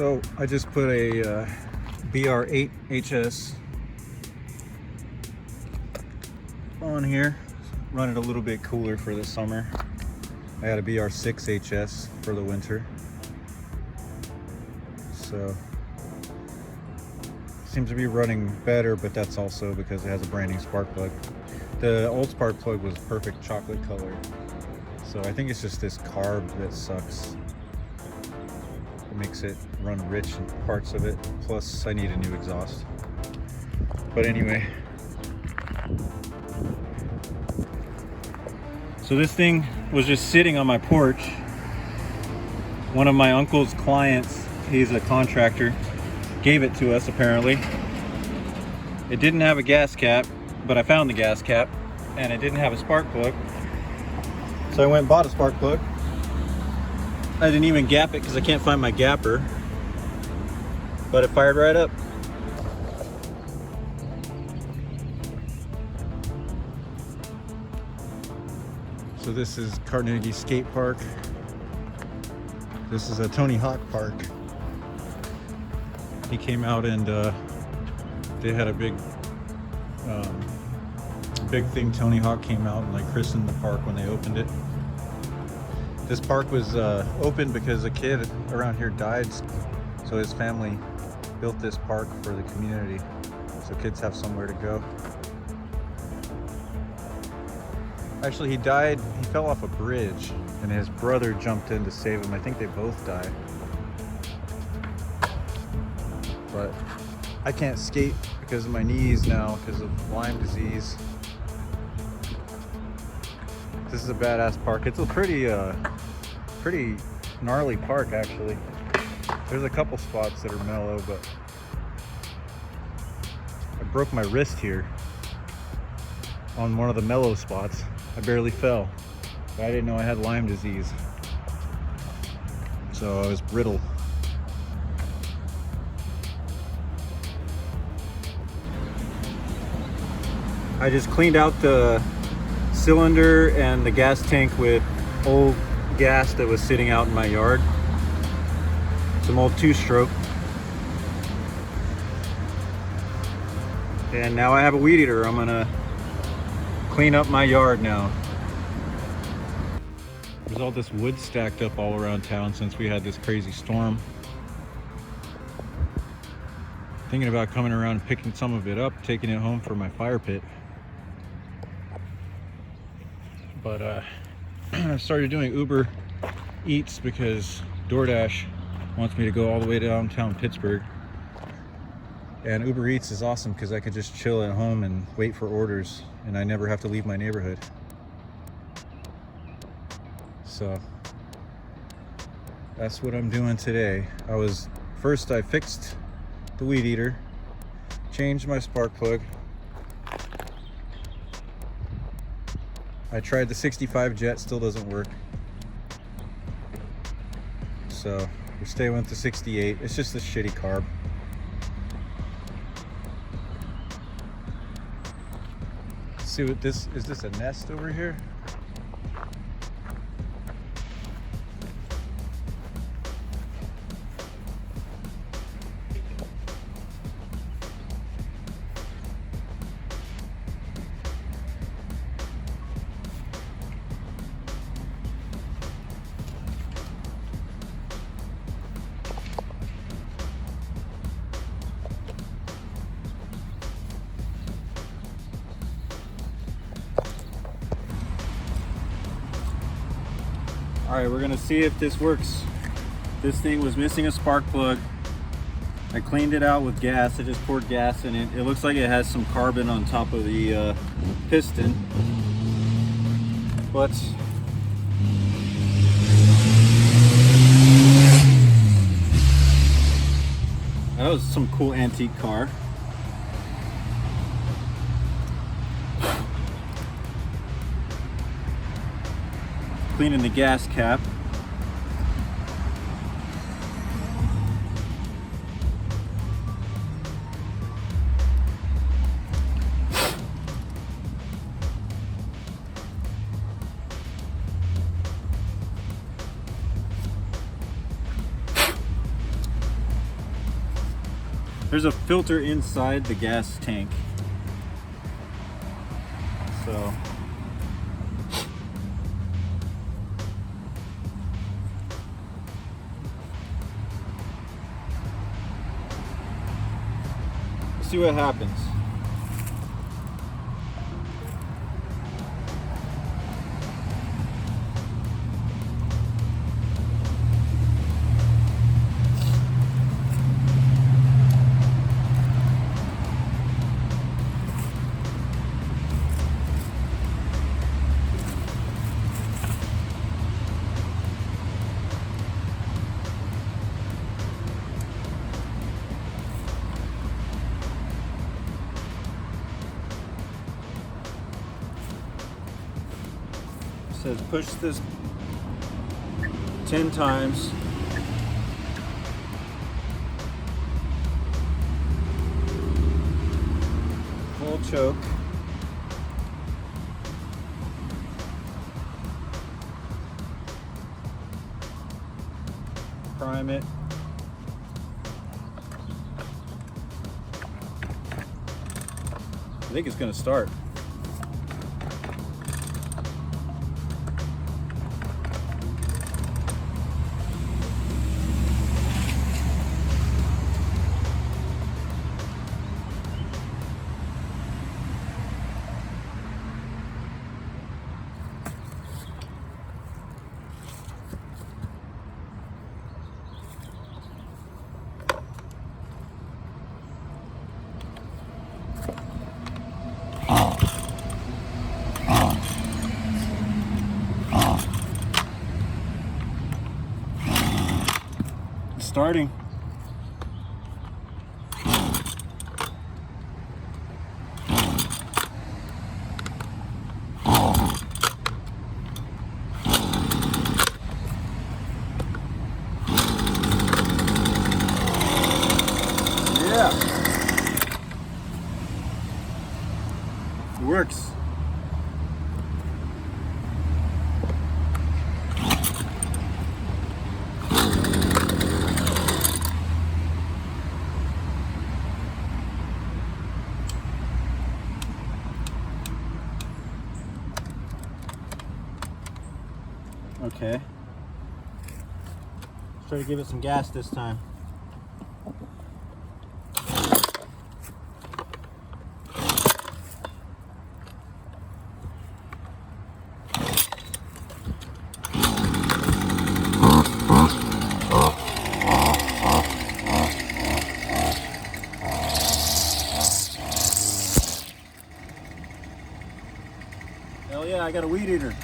So I just put a BR8 HS on here, run it a little bit cooler for the summer. I had a BR6 HS for the winter. So seems to be running better, but that's also because it has a brand new spark plug. The old spark plug was perfect chocolate color. So I think it's just this carb that sucks. It makes it run rich in parts of it. Plus I need a new exhaust. But anyway. So this thing was just sitting on my porch. One of my uncle's clients, he's a contractor, gave it to us apparently. It didn't have a gas cap, but I found the gas cap, and it didn't have a spark plug. So I went and bought a spark plug. I didn't even gap it because I can't find my gapper, but it fired right up. So this is Carnegie Skate Park. This is a Tony Hawk park. He came out and they had a big thing. Tony Hawk came out and like christened the park when they opened it. This park was opened because a kid around here died, so his family built this park for the community, so kids have somewhere to go. Actually, he died, he fell off a bridge, and his brother jumped in to save him. I think they both died. But I can't skate because of my knees now, because of Lyme disease. This is a badass park. It's a pretty gnarly park, actually. There's a couple spots that are mellow, but I broke my wrist here on one of the mellow spots. I barely fell. But I didn't know I had Lyme disease, so I was brittle. I just cleaned out the cylinder and the gas tank with old gas that was sitting out in my yard. Some old 2-stroke. And now I have a weed eater. I'm gonna clean up my yard now. There's all this wood stacked up all around town since we had this crazy storm. Thinking about coming around and picking some of it up, taking it home for my fire pit. But I started doing Uber Eats because DoorDash wants me to go all the way downtown Pittsburgh. And Uber Eats is awesome because I could just chill at home and wait for orders, and I never have to leave my neighborhood. So that's what I'm doing today. First I fixed the weed eater, changed my spark plug. I tried the 65 jet, still doesn't work. So we're staying with the 68. It's just a shitty carb. Let's see what this is. This a nest over here? All right, we're gonna see if this works. This thing was missing a spark plug. I cleaned it out with gas. I just poured gas in it. It looks like it has some carbon on top of the piston, but that was some cool antique car. Cleaning the gas cap. There's a filter inside the gas tank. So let's see what happens. It says push this 10 times. Full choke. Prime it. I think it's going to start. Starting. Yeah. It works. Okay. Let's try to give it some gas this time. Hell yeah, I got a weed eater.